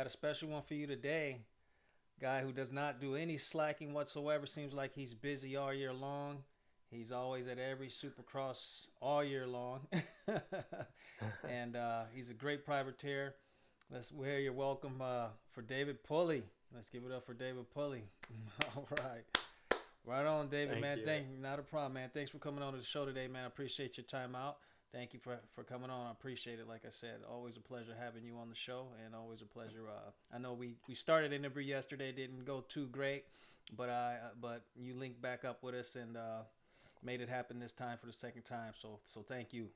got a special one for you today. Guy who does not do any slacking whatsoever. Seems like he's busy all year long. He's always at every Supercross all year long, and he's a great privateer. Let's hear your welcome for David Pulley. Let's give it up for David Pulley. All right. Right on, David, Thank man. you. Thank you. Not a problem, man. Thanks for coming on to the show today, man. I appreciate your time out. Thank you for coming on. I appreciate it. Like I said, always a pleasure having you on the show, and always a pleasure. I know we started an interview yesterday, didn't go too great, but you linked back up with us and made it happen this time for the second time. So thank you.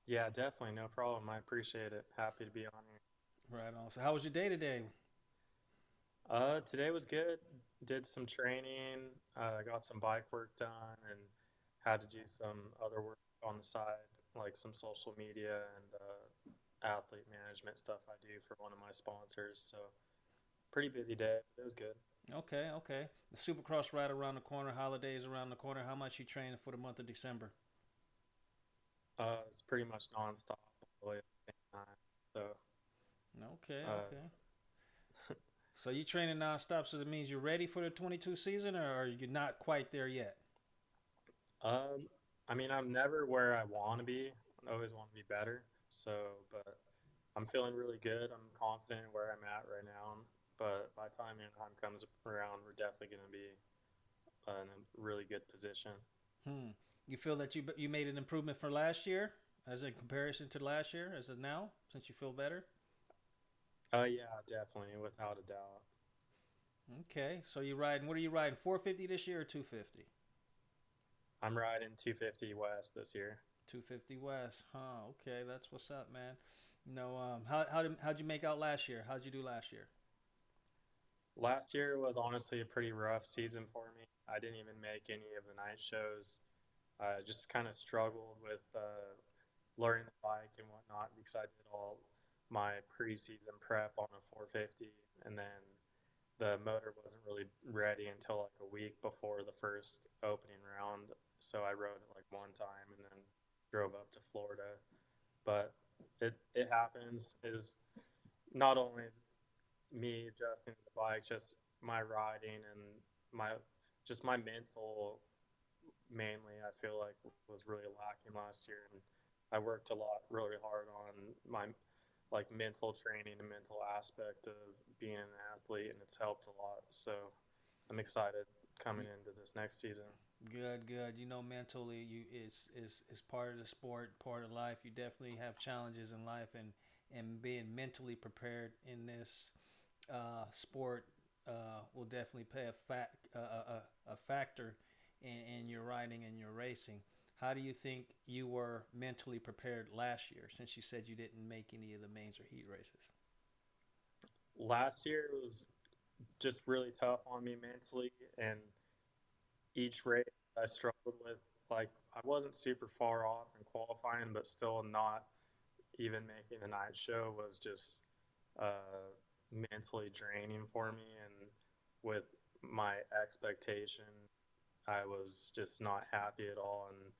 Yeah, definitely. No problem. I appreciate it. Happy to be on here. Right on. So how was your day today? Today was good. Did some training, got some bike work done, and had to do some other work on the side, like some social media and athlete management stuff I do for one of my sponsors. So, pretty busy day, but it was good. Okay, okay. The Supercross right around the corner. Holidays around the corner. How much you training for the month of December? It's pretty much nonstop all the way up to time. So, Okay, uh, okay. So you training nonstop, so that means you're ready for the 22 season, or are you not quite there yet? Um, I mean, I'm never where I want to be. I always want to be better. So, but I'm feeling really good. I'm confident where I'm at right now. But by the time time comes around, we're definitely going to be in a really good position. Hmm. You feel that you made an improvement for last year, as in comparison to last year, as of now, since you feel better. Yeah, definitely, without a doubt. Okay, so you riding? What are you riding? 450 this year or 250? I'm riding 250 West this year. 250 West. Huh. Okay, that's what's up, man. No. How'd you make out last year? How'd you do last year? Last year was honestly a pretty rough season for me. I didn't even make any of the night shows. I just kind of struggled with learning the bike and whatnot because I did all my preseason prep on a 450, and then the motor wasn't really ready until like a week before the first opening round. So I rode it like one time and then drove up to Florida. But it happens. Is not only me adjusting to the bike, just my riding and my just my mental mainly I feel like was really lacking last year, and I worked a lot really hard on my like mental training and mental aspect of being an athlete, and it's helped a lot. So I'm excited coming into this next season. Good, good. You know, mentally, you is part of the sport, part of life. You definitely have challenges in life, and being mentally prepared in this sport will definitely play a factor in your riding and your racing. How do you think you were mentally prepared last year, since you said you didn't make any of the mains or heat races? Last year was just really tough on me mentally, and each race I struggled with. Like I wasn't super far off in qualifying, but still not even making the night show was just mentally draining for me. And with my expectation, I was just not happy at all. And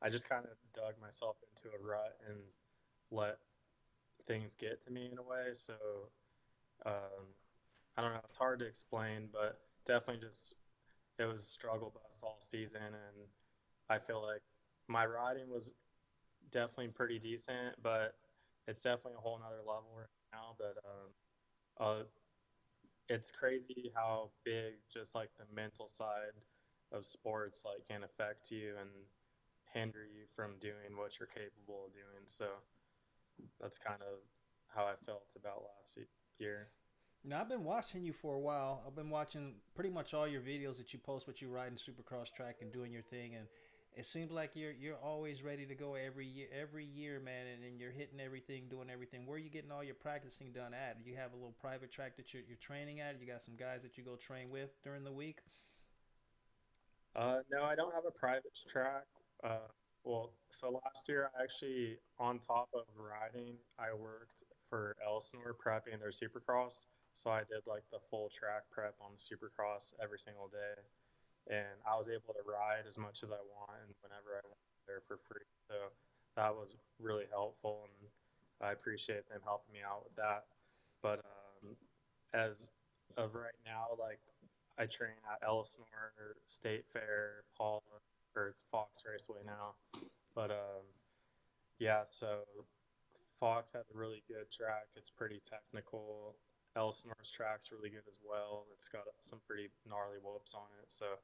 I just kind of dug myself into a rut and let things get to me in a way. So um, I don't know. It's hard to explain, but definitely just it was a struggle bus all season. And I feel like my riding was definitely pretty decent, but it's definitely a whole nother level right now. But it's crazy how big just like the mental side of sports like can affect you and hinder you from doing what you're capable of doing. So that's kind of how I felt about last year. Now I've been watching you for a while. I've been watching pretty much all your videos that you post with you riding Supercross track and doing your thing, and it seems like you're always ready to go every year, man, and you're hitting everything, doing everything. Where are you getting all your practicing done at? Do you have a little private track that you're training at? You got some guys that you go train with during the week? No, I don't have a private track. So last year, I actually, on top of riding, I worked for Elsinore prepping their Supercross. So I did like the full track prep on the Supercross every single day, and I was able to ride as much as I want and whenever I want there for free. So that was really helpful, and I appreciate them helping me out with that. But as of right now, like I train at Elsinore State Fair, Paula, or it's Fox Raceway now. But yeah, so Fox has a really good track. It's pretty technical. Elsinore's track's really good as well. It's got some pretty gnarly whoops on it. So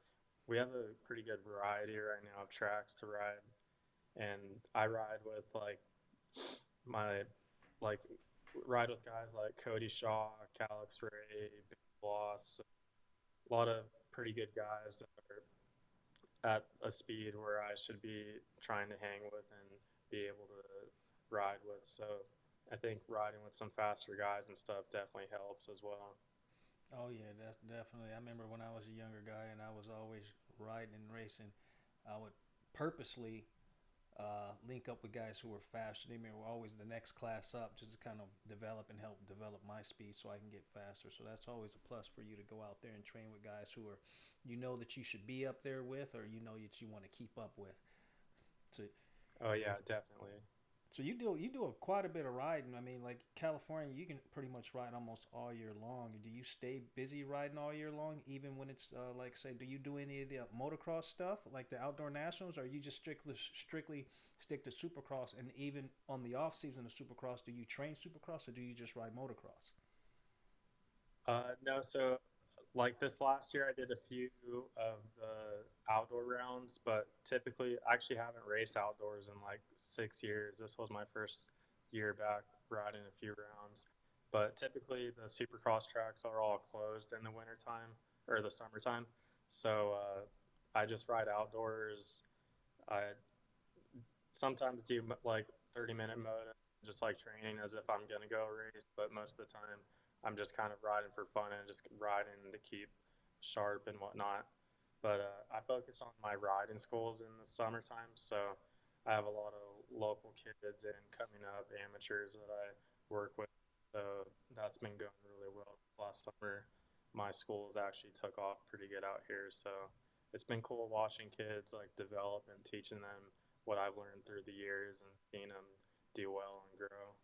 we have a pretty good variety right now of tracks to ride. And I ride with my like ride with guys like Cody Shaw, Calix Ray, Big Boss, a lot of pretty good guys that are at a speed where I should be trying to hang with and be able to ride with. So I think riding with some faster guys and stuff definitely helps as well. Oh yeah, that's definitely. I remember when I was a younger guy and I was always riding and racing. I would purposely link up with guys who were faster than me. Were always the next class up, just to kind of develop and help develop my speed so I can get faster. So that's always a plus for you to go out there and train with guys who are, you know, that you should be up there with, or you know that you want to keep up with. So Oh yeah, definitely. So you do quite a bit of riding. I mean, like California, you can pretty much ride almost all year long. Do you stay busy riding all year long, even when it's like say, do you do any of the motocross stuff, like the outdoor nationals, or you just strictly stick to Supercross? And even on the off season of Supercross, do you train Supercross or do you just ride motocross? No, so like this last year, I did a few of the outdoor rounds, but typically, I actually haven't raced outdoors in like 6 years. This was my first year back riding a few rounds. But typically, the supercross tracks are all closed in the wintertime or the summertime. So I just ride outdoors. I sometimes do like 30-minute mode, just like training as if I'm gonna go race. But most of the time, I'm just kind of riding for fun and just riding to keep sharp and whatnot. But I focus on my riding schools in the summertime, so I have a lot of local kids and coming up amateurs that I work with. So that's been going really well. Last summer, my schools actually took off pretty good out here, so it's been cool watching kids like develop and teaching them what I've learned through the years and seeing them do well and grow.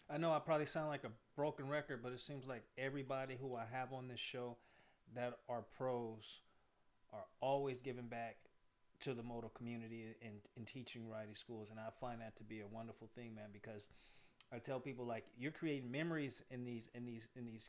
I know I probably sound like a broken record, but it seems like everybody who I have on this show that are pros are always giving back to the moto community and teaching riding schools, and I find that to be a wonderful thing, man. Because I tell people like you're creating memories in these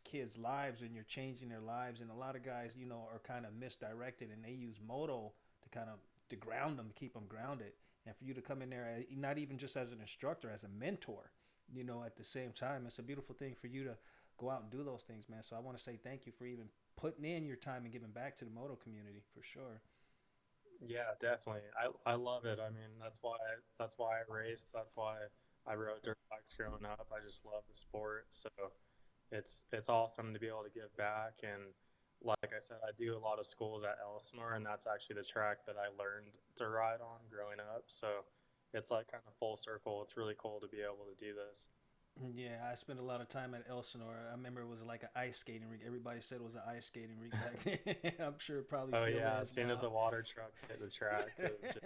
kids' lives, and you're changing their lives. And a lot of guys, you know, are kind of misdirected, and they use moto to kind of to ground them, keep them grounded. And for you to come in there, not even just as an instructor, as a mentor, you know, at the same time, it's a beautiful thing for you to go out and do those things, man. So I want to say thank you for even putting in your time and giving back to the moto community for sure. Yeah, definitely. I love it. I mean, that's why I race. That's why I rode dirt bikes growing up. I just love the sport. So it's awesome to be able to give back. And like I said, I do a lot of schools at Elsinore, and that's actually the track that I learned to ride on growing up. So it's like kind of full circle. It's really cool to be able to do this. Yeah, I spent a lot of time at Elsinore. I remember it was like an ice skating rink. Everybody said it was an ice skating rink back then. I'm sure it probably Oh still yeah, as is soon as now. the water truck hit the track, it was just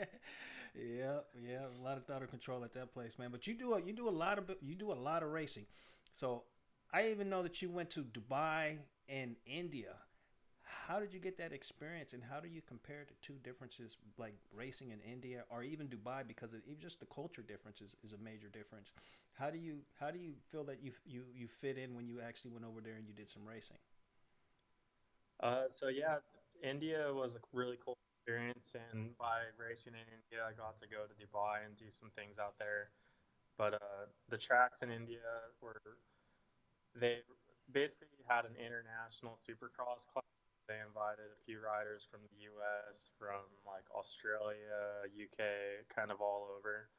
Yeah, yeah, a lot of throttle control at that place, man. But you do a lot of racing. So I even know that you went to Dubai and India. How did you get that experience, and how do you compare the two differences, like racing in India or even Dubai? Because even just the culture difference is a major difference. How do you feel that you fit in when you actually went over there and you did some racing? so yeah, India was a really cool experience, and by racing in India, I got to go to Dubai and do some things out there. But the tracks in India were they basically had an international supercross class. They invited a few riders from the U.S., from like Australia, UK, kind of all over,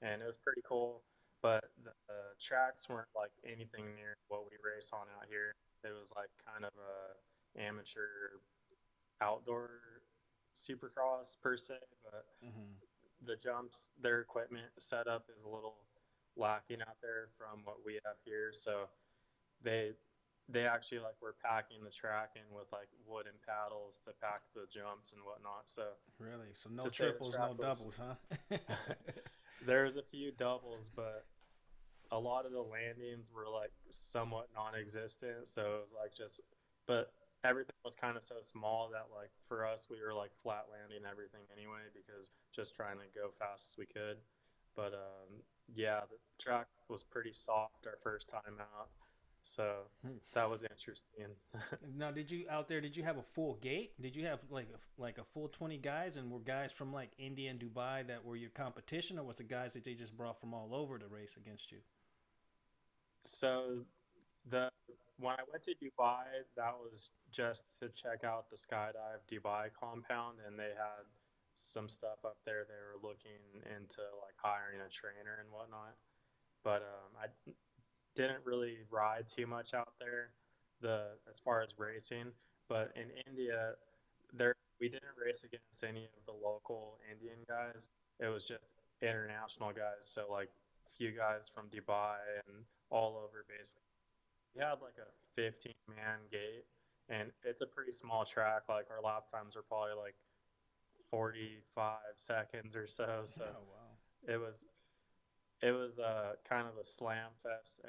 and it was pretty cool. But the tracks weren't like anything near what we race on out here. It was like kind of a amateur outdoor supercross per se, but Hmm. the jumps, their equipment setup is a little lacking out there from what we have here. So they they actually like were packing the track in with like wooden paddles to pack the jumps and whatnot. So Really? So no to say the triples, no track was doubles, huh? there was a few doubles, but a lot of the landings were like somewhat non-existent, so it was like just, but everything was kind of so small that like for us we were like flat landing everything anyway because just trying to go fast as we could. But yeah, the track was pretty soft our first time out, so that was interesting. Now, did you out there? Did you have a full gate? Did you have like a full 20 guys, and were guys from like India and Dubai that were your competition, or was it guys that they just brought from all over to race against you? So the when I went to Dubai, that was just to check out the skydive Dubai compound, and they had some stuff up there. They were looking into like hiring a trainer and whatnot. But I didn't really ride too much out there, the as far as racing. But in India, there we didn't race against any of the local Indian guys. It was just international guys. So like few guys from Dubai and all over basically. We had like a 15-man gate, and it's a pretty small track. Like our lap times are probably like 45 seconds or so. So Oh wow. it was it was kind of a slam fest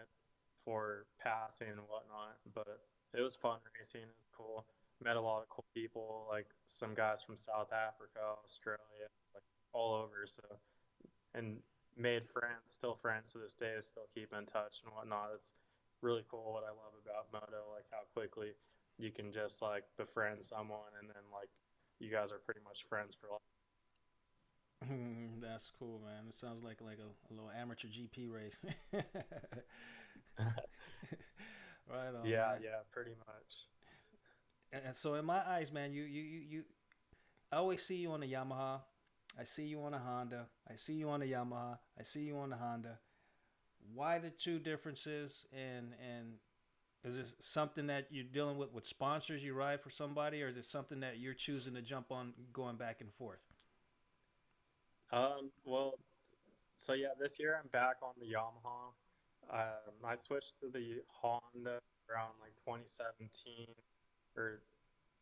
for passing and whatnot, but it was fun racing. It was cool. Met a lot of cool people, like some guys from South Africa, Australia, like all over. So and made friends, still friends to this day. Still keep in touch and whatnot. It's really cool. What I love about moto, like how quickly you can just like befriend someone, and then like you guys are pretty much friends for life. That's cool, man. It sounds like a little amateur GP race. Right on, Yeah, man. yeah, pretty much. And so in my eyes, man, you I always see you on a Yamaha. I see you on a Honda. I see you on a Yamaha. I see you on a Honda. Why the two differences? And is this something that you're dealing with sponsors? You ride for somebody, or is it something that you're choosing to jump on, going back and forth? Well, so yeah, this year I'm back on the Yamaha. I switched to the Honda around like 2017, or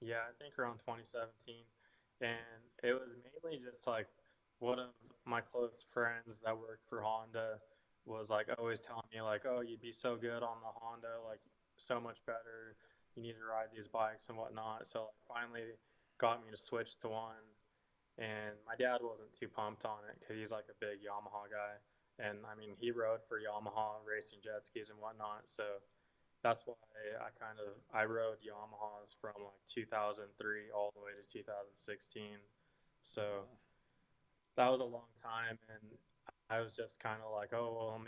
yeah, I think around 2017, and it was mainly just like one of my close friends that worked for Honda was like always telling me like, oh, you'd be so good on the Honda, like so much better. You need to ride these bikes and whatnot. So like, finally got me to switch to one, and my dad wasn't too pumped on it because he's like a big Yamaha guy, and I mean he rode for Yamaha racing jet skis and whatnot. So that's why I rode Yamahas from like 2003 all the way to 2016. So Wow. that was a long time, and I was just kind of like, oh well,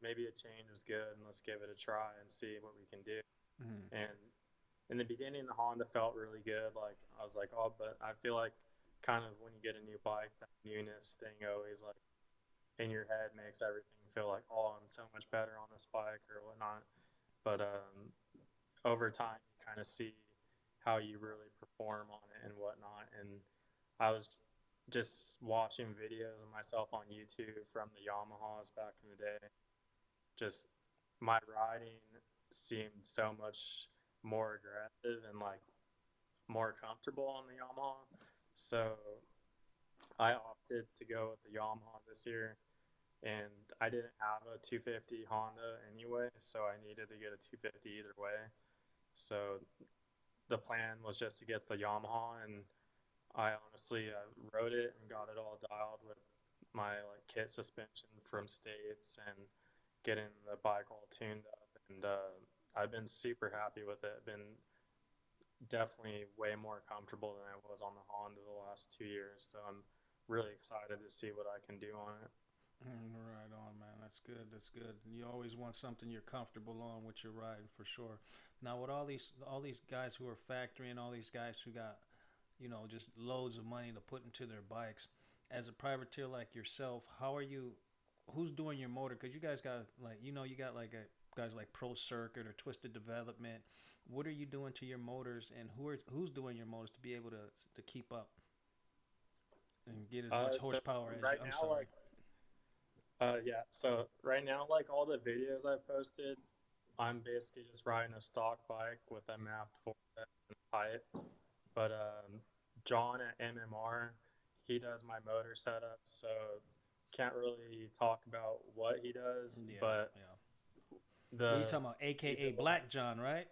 maybe a change is good, and let's give it a try and see what we can do. Mm-hmm. And in the beginning, the Honda felt really good. Like I was like, oh, but I feel like kind of when you get a new bike, that newness thing always like in your head makes everything feel like, oh, I'm so much better on this bike or whatnot. But over time, you kind of see how you really perform on it and whatnot. And I was just watching videos of myself on YouTube from the Yamahas back in the day. Just my riding seemed so much more aggressive and like more comfortable on the Yamaha. So I opted to go with the Yamaha this year, and I didn't have a 250 Honda anyway, so I needed to get a 250 either way. So the plan was just to get the Yamaha, and I honestly rode it and got it all dialed with my like kit suspension from States and getting the bike all tuned up, and I've been super happy with it. Been definitely way more comfortable than I was on the Honda the last 2 years. So I'm really excited to see what I can do on it. Right on, man. That's good. That's good. You always want something you're comfortable on with your riding for sure. Now, with all these guys who are factoring, all these guys who got just loads of money to put into their bikes, as a privateer like yourself, how are you? Who's doing your motor? Because you guys got like you got like guys like Pro Circuit or Twisted Development. What are you doing to your motors, and who's doing your motors to be able to keep up and get as much So horsepower as you? right I'm now, sorry. yeah. So right now, like all the videos I've posted, I'm basically just riding a stock bike with a mapped foreset and height. But John at MMR, he does my motor setup. So can't really talk about what he does, Yeah, but yeah. What are you the talking about? he AKA built. Black John, right?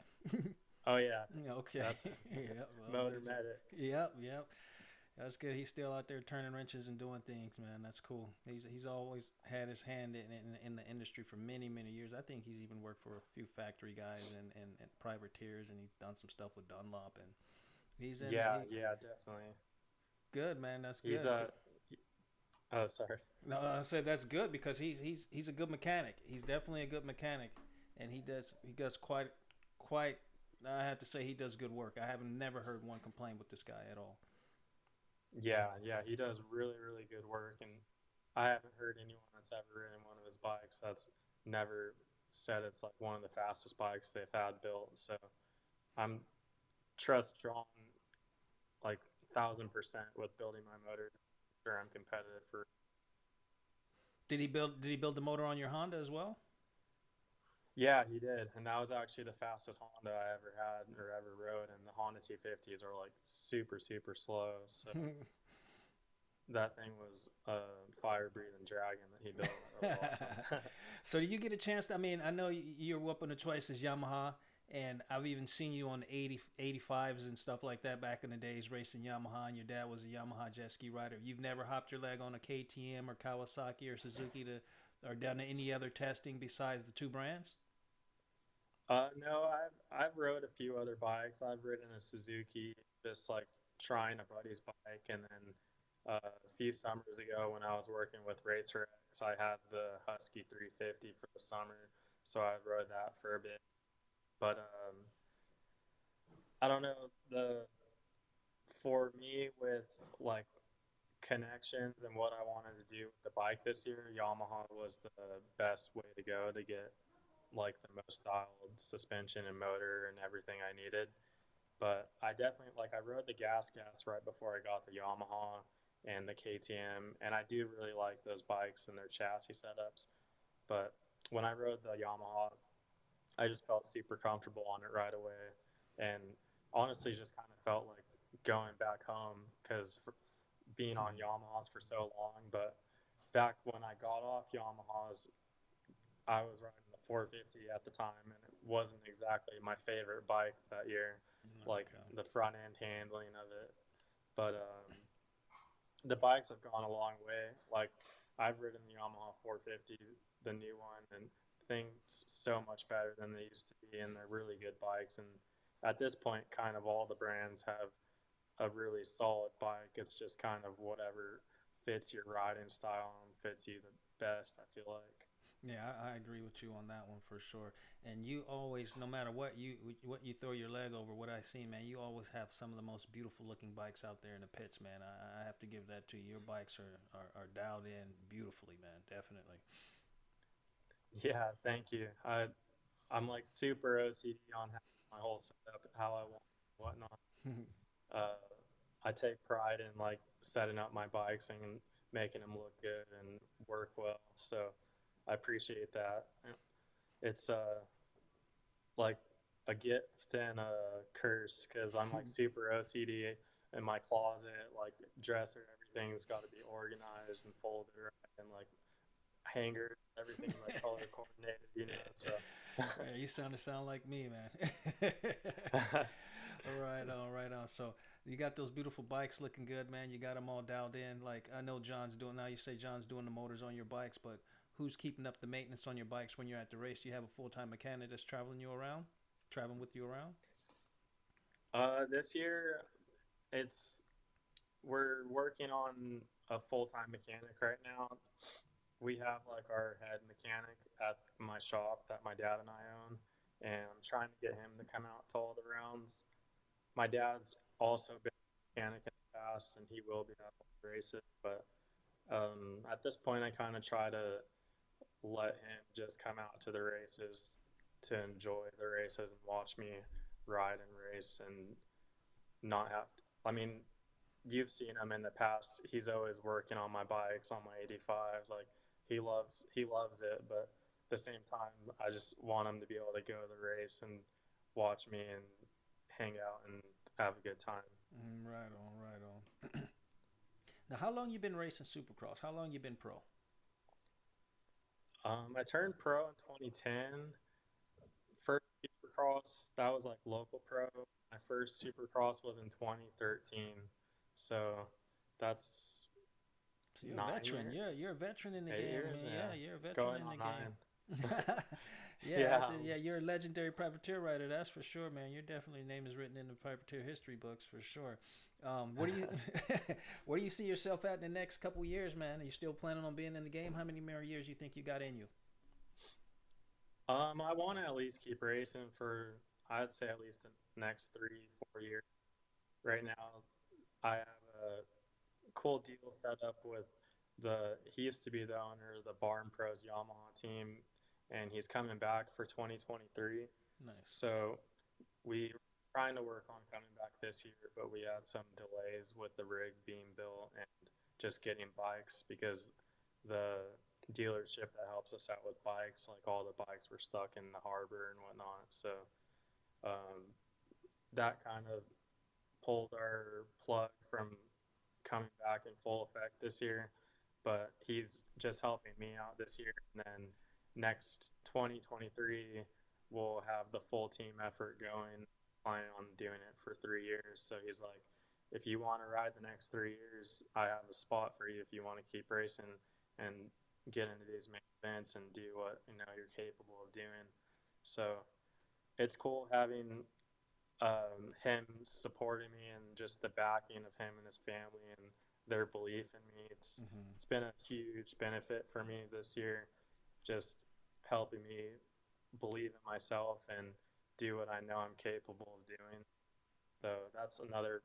Oh yeah, Yeah, okay. that's Yeah, well, Motor he's Medic. yep, yep. That's good. He's still out there turning wrenches and doing things, man. That's cool. He's always had his hand in the industry for many many years. I think he's even worked for a few factory guys and privateers, and he's done some stuff with Dunlop. And he's in Yeah, he yeah, definitely. good, man. That's He's good. a. Oh, sorry. No, I said that's good because he's a good mechanic. He's definitely a good mechanic, and he does quite. I have to say he does good work. I haven't never heard one complaint with this guy at all. Yeah, yeah, he does really, really good work, and I haven't heard anyone that's ever ridden one of his bikes that's never said it's like one of the fastest bikes they've had built. So I'm trust drawn like 1,000% with building my motors. Sure, I'm competitive for. Did he build the motor on your Honda as well? Yeah, he did, and that was actually the fastest Honda I ever had or ever rode. And the Honda 250s are like super, super slow. So that thing was a fire breathing dragon that he built. That was awesome. So did you get a chance to, I mean, I know you're whooping the choices Yamaha, and I've even seen you on the 85s and stuff like that back in the days racing Yamaha, and your dad was a Yamaha jet ski rider. You've never hopped your leg on a KTM or Kawasaki or Suzuki to or done any other testing besides the two brands? No, I've rode a few other bikes. I've ridden a Suzuki, just like trying a buddy's bike, and then a few summers ago when I was working with Racer X, I had the Husky 350 for the summer, so I rode that for a bit. But I don't know the for me with like connections and what I wanted to do with the bike this year, Yamaha was the best way to go to get like the most dialed suspension and motor and everything I needed. But I definitely like I rode the gas right before I got the Yamaha and the KTM, and I do really like those bikes and their chassis setups. But when I rode the Yamaha, I just felt super comfortable on it right away, and honestly, just kind of felt like going back home because being on Yamahas for so long. But back when I got off Yamahas, I was riding the 450 at the time, and it wasn't exactly my favorite bike that year, like Okay. the front end handling of it. But the bikes have gone a long way. Like I've ridden the Yamaha 450, the new one, and things so much better than they used to be, and they're really good bikes. And at this point, kind of all the brands have a really solid bike. It's just kind of whatever fits your riding style and fits you the best, I feel like. Yeah, I agree with you on that one for sure. And you always, no matter what you throw your leg over, what I see, man, you always have some of the most beautiful looking bikes out there in the pits, man. I have to give that to you. Your bikes are dialed in beautifully, man. Definitely. Yeah, thank you. I'm like super OCD on my whole setup, how I want and whatnot. Uh, I take pride in like setting up my bikes and making them look good and work well. So I appreciate that. It's like a gift and a curse because I'm like super OCD in my closet, like dresser, everything's got to be organized and folded right, and like hangers, everything's like color coordinated, you know. So Yeah, you sound like me, man. Right on, right on. So you got those beautiful bikes looking good, man. You got them all dialed in. Like I know John's doing now. You say John's doing the motors on your bikes, but who's keeping up the maintenance on your bikes when you're at the race? Do you have a full time mechanic that's traveling with you around? this year it's we're working on a full time mechanic right now. We have like our head mechanic at my shop that my dad and I own, and I'm trying to get him to come out to all the rounds. My dad's also been a mechanic in the past, and he will be at all the races. But at this point, I kind of try to let him just come out to the races to enjoy the races and watch me ride and race and not have to. I mean, you've seen him in the past. He's always working on my bikes, on my 85s. Like he loves it, but at the same time, I just want him to be able to go to the race and watch me and hang out and have a good time. Right on, right on. Now, how long you been racing Supercross? How long you been pro? I turned pro in 2010. First Supercross, that was like local pro. My first Supercross was in 2013. So that's So you're a 9 veteran. years, You're a veteran in the 8 game. I years, mean, yeah, yeah, you're a veteran going in the on game. 9. Yeah, Yeah, yeah, you're a legendary privateer rider. That's for sure, man. Your definitely name is written in the privateer history books for sure. Where do you where do you see yourself at in the next couple years, man? Are you still planning on being in the game? How many more years you think you got in you? I want to at least keep racing for, I'd say at least the next 3, 4 years. Right now, I have a cool deal set up with he used to be the owner of the Barn Pros Yamaha team, and he's coming back for 2023. Nice. So we were trying to work on coming back this year, but we had some delays with the rig being built and just getting bikes because the dealership that helps us out with bikes, like all the bikes were stuck in the harbor and whatnot. So um, that kind of pulled our plug from coming back in full effect this year. But he's just helping me out this year. And then next 2023, we'll have the full team effort going, planning on doing it for 3 years. So he's like, if you want to ride the next 3 years, I have a spot for you if you want to keep racing and get into these main events and do what you're capable of doing. So it's cool having him supporting me and just the backing of him and his family and their belief in me. Hmm. It's been a huge benefit for me this year, just helping me believe in myself and do what I know I'm capable of doing. So that's another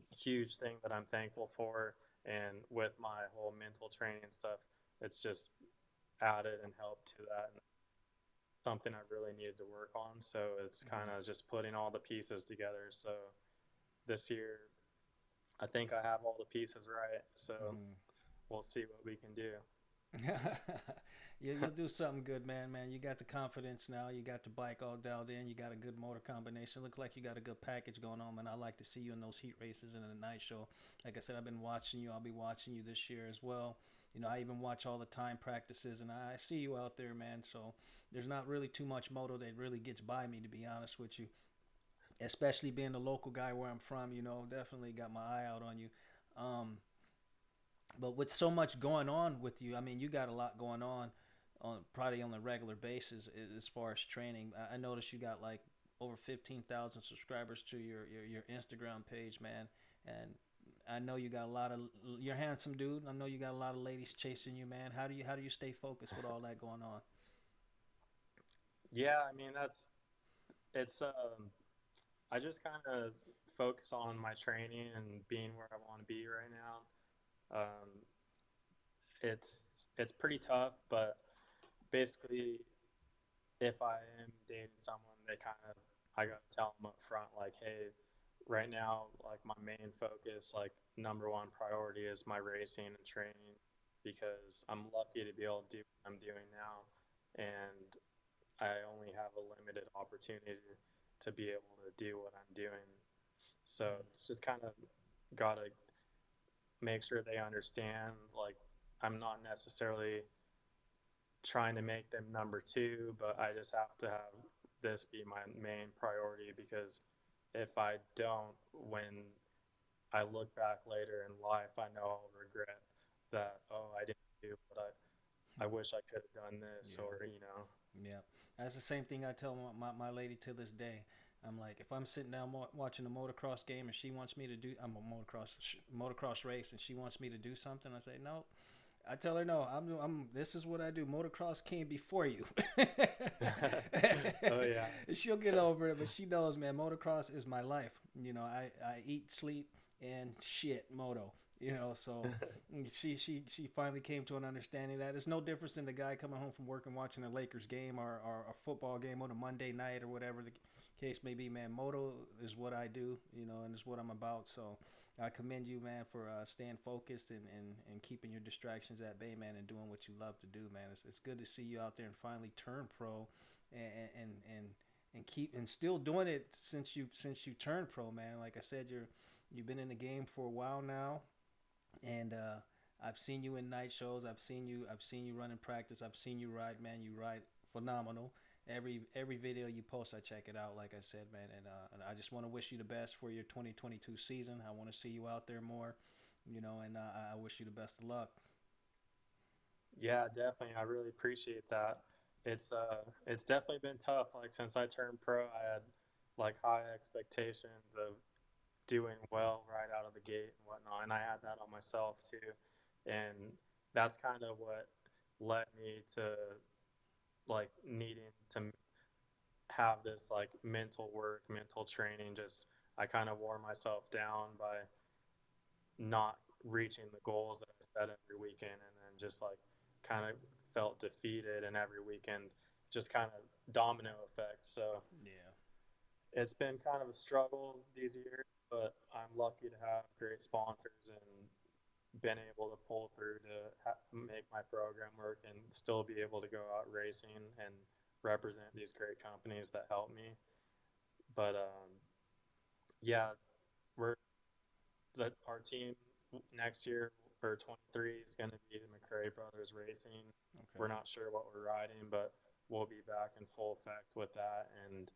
huge thing that I'm thankful for. And with my whole mental training stuff, it's just added and helped to that. And something I really needed to work on. So it's kind Hmm. of just putting all the pieces together. So this year, I think I have all the pieces right. So Hmm. we'll see what we can do. You'll do something good, man. Man, you got the confidence now. You got the bike all dialed in. You got a good motor combination. Looks like you got a good package going on, man. I like to see you in those heat races and in the night show. Like I said, I've been watching you. I'll be watching you this year as well. I even watch all the time practices, and I see you out there, man. So there's not really too much moto that really gets by me, to be honest with you. Especially being the local guy where I'm from, definitely got my eye out on you. Um, but with so much going on with you, I mean, you got a lot going on probably on a regular basis as far as training. I noticed you got like over 15,000 subscribers to your Instagram page, man. And I know you got a lot of you're a handsome dude. I know you got a lot of ladies chasing you, man. How do you stay focused with all that going on? Yeah, I mean it's I just kind of focus on my training and being where I want to be right now. It's pretty tough, but basically if I am dating someone, I gotta tell them up front, like, hey, right now, like my main focus, like number one priority is my racing and training because I'm lucky to be able to do what I'm doing now, and I only have a limited opportunity to be able to do what I'm doing. So it's just kind of gotta make sure they understand, like I'm not necessarily trying to make them number two, but I just have to have this be my main priority because if I don't, when I look back later in life, I know I'll regret that, oh, I didn't do what I wish I could have done this, Yeah. or. Yeah, that's the same thing I tell my lady to this day. I'm like, if I'm sitting down watching a motocross game and she wants me to do, I'm a motocross race and she wants me to do something, I say no. I tell her no. This is what I do. Motocross came before you. Oh, yeah. She'll get over it, but she knows, man. Motocross is my life. I eat, sleep, and shit moto. So she finally came to an understanding that it's no difference than the guy coming home from work and watching a Lakers game or a football game on a Monday night or whatever the case may be. Man, moto is what I do. And it's what I'm about. So I commend you, man, for staying focused and keeping your distractions at bay, man, and doing what you love to do, man. It's good to see you out there and finally turn pro, and and and, and keep and still doing it since you turned pro, man. Like I said, you've been in the game for a while now, and I've seen you in night shows. I've seen you run in practice. I've seen you ride, man. You ride phenomenal. Every video you post, I check it out. Like I said, man, and I just want to wish you the best for your 2022 season. I want to see you out there more, and I wish you the best of luck. Yeah, definitely. I really appreciate that. It's definitely been tough. Like since I turned pro, I had like high expectations of doing well right out of the gate and whatnot, and I had that on myself too. And that's kind of what led me to like needing to have this like mental work, mental training. Just I kind of wore myself down by not reaching the goals that I set every weekend, and then just like kind of felt defeated, and every weekend just kind of domino effect. So Yeah. it's been kind of a struggle these years, but I'm lucky to have great sponsors and been able to pull through to make my program work and still be able to go out racing and represent these great companies that help me. But yeah, we're that our team next year for 23 is going to be the McRae Brothers Racing. Okay. We're not sure what we're riding, but we'll be back in full effect with that. And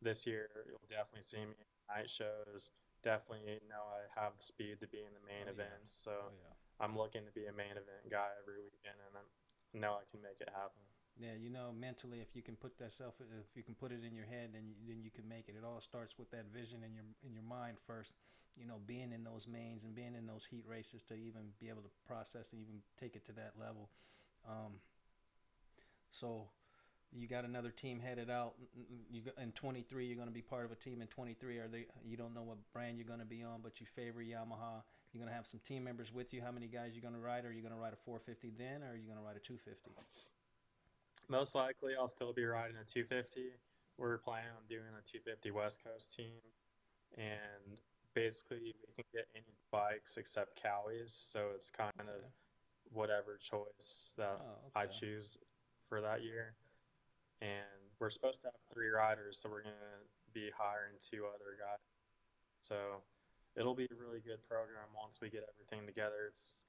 this year, you'll definitely see me in night shows. Definitely know I have the speed to be in the main Oh yeah. events. So Oh yeah. I'm looking to be a main event guy every weekend, and I know I can make it happen. Yeah, mentally, if you can put that self, if you can put it in your head, then you can make it. It all starts with that vision in your mind first. Being in those mains and being in those heat races to even be able to process and even take it to that level. Um, so you got another team headed out. You in 23. You're going to be part of a team in 23. Are they? You don't know what brand you're going to be on, but you favor Yamaha. You're going to have some team members with you. How many guys you going to ride? Are you going to ride a 450 then, or are you going to ride a 250? Most likely, I'll still be riding a 250. We're planning on doing a 250 West Coast team, and basically we can get any bikes except Cowies, so it's kind of Okay. whatever choice that Oh, I okay. choose for that year. And we're supposed to have three riders, so we're gonna be hiring two other guys. So it'll be a really good program once we get everything together. It's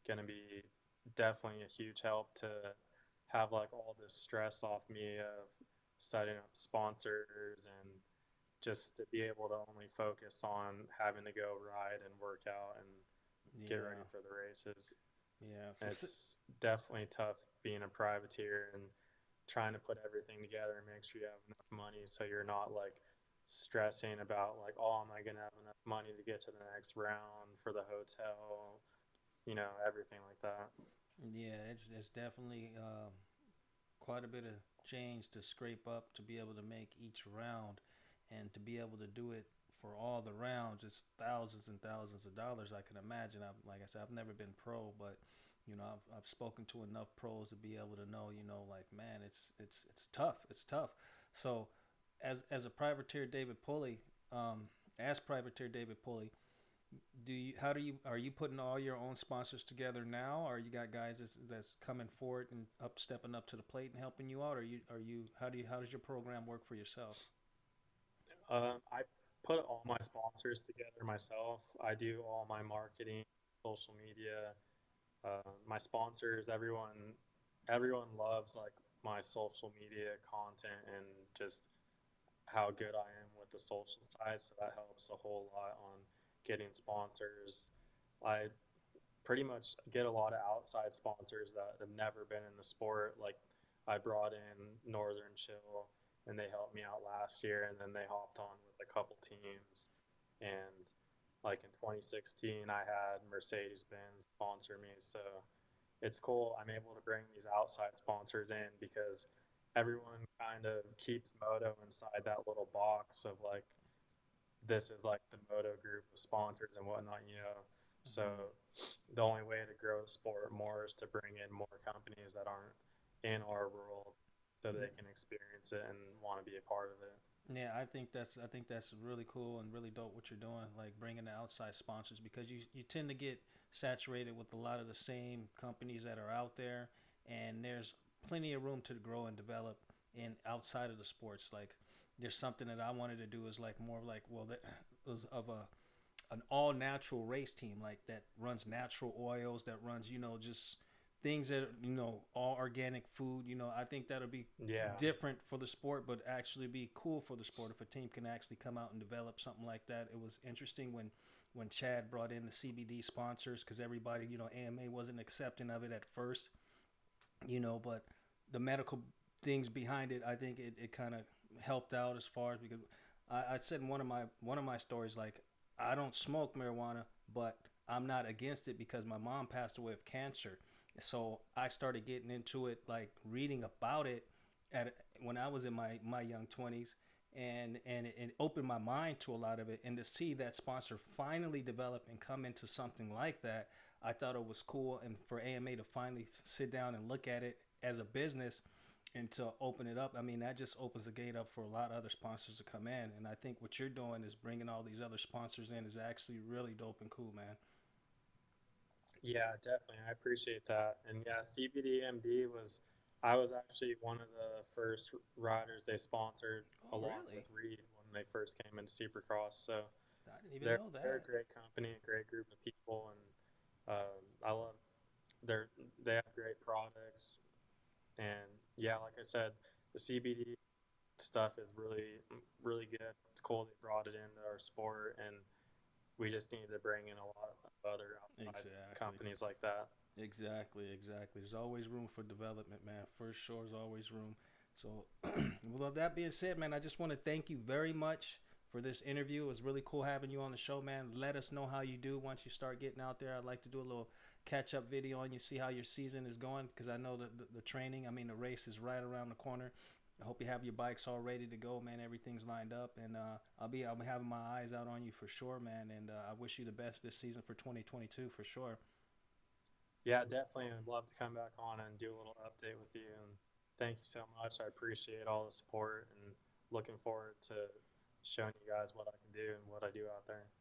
gonna be definitely a huge help to have like all this stress off me of setting up sponsors and just to be able to only focus on having to go ride and work out and get ready Yeah. for the races. Yeah. It's definitely tough being a privateer and trying to put everything together and make sure you have enough money so you're not like stressing about like, oh, am I gonna have enough money to get to the next round for the hotel, everything like that. Yeah, it's definitely quite a bit of change to scrape up to be able to make each round, and to be able to do it for all the rounds. It's thousands and thousands of dollars. I can imagine. Like I said, I've never been pro, but I've spoken to enough pros to be able to know. Like man, it's tough. It's tough. So, as a privateer, David Pulley, as privateer David Pulley, do you how do you are you putting all your own sponsors together now, or you got guys that's coming forward and stepping up to the plate and helping you out, or you how does your program work for yourself? I put all my sponsors together myself. I do all my marketing, social media, my sponsors, everyone loves like my social media content and just how good I am with the social side. So that helps a whole lot on getting sponsors. I pretty much get a lot of outside sponsors that have never been in the sport. Like I brought in Northern Chill and they helped me out last year, and then they hopped on with a couple teams. And like in 2016, I had Mercedes Benz sponsor me. So it's cool. I'm able to bring these outside sponsors in because everyone kind of keeps moto inside that little box of like this is like the moto group of sponsors and whatnot. Hmm. So the only way to grow the sport more is to bring in more companies that aren't in our world so they can experience it and want to be a part of it. Yeah, I think that's really cool and really dope what you're doing, like bringing the outside sponsors, because you tend to get saturated with a lot of the same companies that are out there, and there's plenty of room to grow and develop in outside of the sports. Like there's something that I wanted to do is like more like, well, that was of an all natural race team like that runs natural oils, that runs, just things that, all organic food. I think that'll be Yeah. different for the sport, but actually be cool for the sport if a team can actually come out and develop something like that. It was interesting when Chad brought in the CBD sponsors, because everybody, AMA wasn't accepting of it at first, but the medical things behind it, I think it kind of helped out as far as, because I said in one of my stories, like, I don't smoke marijuana, but I'm not against it because my mom passed away of cancer. So I started getting into it, like reading about it at when I was in my young 20s, and it opened my mind to a lot of it, and to see that sponsor finally develop and come into something like that, I thought it was cool. And for AMA to finally sit down and look at it as a business and to open it up, I mean, that just opens the gate up for a lot of other sponsors to come in. And I think what you're doing is bringing all these other sponsors in is actually really dope and cool, man. Yeah, definitely. I appreciate that. And yeah, CBDMD I was actually one of the first riders they sponsored Oh, along with really? Reed when they first came into Supercross. So I didn't even know they're a that. great company, a great group of people, and I love their they have great products. And yeah, like I said, the CBD stuff is really good. It's cool they brought it into our sport, and we just need to bring in a lot of other outside Exactly. companies like that. Exactly, exactly. There's always room for development, man. For sure, there's always room. So, well, that being said, man, I just want to thank you very much for this interview. It was really cool having you on the show, man. Let us know how you do once you start getting out there. I'd like to do a little catch up video on you, see how your season is going, because I know that the training, I mean, the race is right around the corner. I hope you have your bikes all ready to go, man. Everything's lined up, and I'll be having my eyes out on you for sure, man. And I wish you the best this season for 2022 for sure. Yeah, definitely. I'd love to come back on and do a little update with you. And thank you so much. I appreciate all the support and looking forward to showing you guys what I can do and what I do out there.